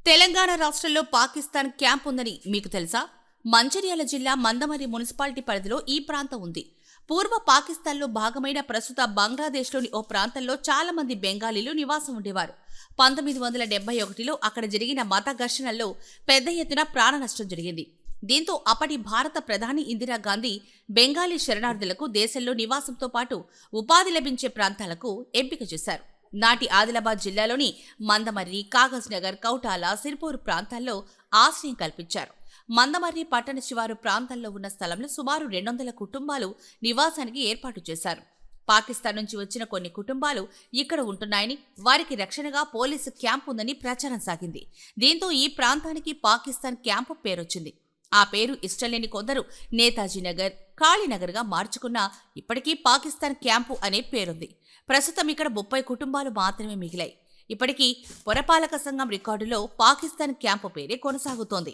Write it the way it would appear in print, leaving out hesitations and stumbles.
తెలంగాణ రాష్ట్రంలో పాకిస్తాన్ క్యాంప్ ఉందని మీకు తెలుసా? మంచిర్యాల జిల్లా మందమర్రి మున్సిపాలిటీ పరిధిలో ఈ ప్రాంతం ఉంది. పూర్వ పాకిస్తాన్లో భాగమైన ప్రస్తుత బంగ్లాదేశ్లోని ఓ ప్రాంతంలో చాలా మంది బెంగాలీలు నివాసం ఉండేవారు. 1971లో అక్కడ జరిగిన మత ఘర్షణల్లో పెద్ద ఎత్తున ప్రాణ నష్టం జరిగింది. దీంతో అప్పటి భారత ప్రధాని ఇందిరాగాంధీ బెంగాలీ శరణార్థులకు దేశంలో నివాసంతో పాటు ఉపాధి లభించే ప్రాంతాలకు ఎంపిక చేశారు. నాటి ఆదిలాబాద్ జిల్లాలోని మందమర్రి, కాగజ్ నగర్, కౌటాల, సిర్పూర్ ప్రాంతాల్లో ఆశ్రయం కల్పించారు. మందమర్రి పట్టణ శివారు ప్రాంతాల్లో ఉన్న స్థలంలో సుమారు 200 కుటుంబాలు నివాసానికి ఏర్పాటు చేశారు. పాకిస్తాన్ నుంచి వచ్చిన కొన్ని కుటుంబాలు ఇక్కడ ఉంటున్నాయని, వారికి రక్షణగా పోలీసు క్యాంప్ ఉందని ప్రచారం సాగింది. దీంతో ఈ ప్రాంతానికి పాకిస్తాన్ క్యాంపు పేరొచ్చింది. ఆ పేరు ఇష్టంలేని కొందరు నేతాజీ నగర్, కాళీనగర్గా మార్చుకున్నా ఇప్పటికీ పాకిస్తాన్ క్యాంపు అనే పేరుంది. ప్రస్తుతం ఇక్కడ 30 కుటుంబాలు మాత్రమే మిగిలాయి. ఇప్పటికీ పురపాలక సంఘం రికార్డులో పాకిస్తాన్ క్యాంపు పేరే కొనసాగుతోంది.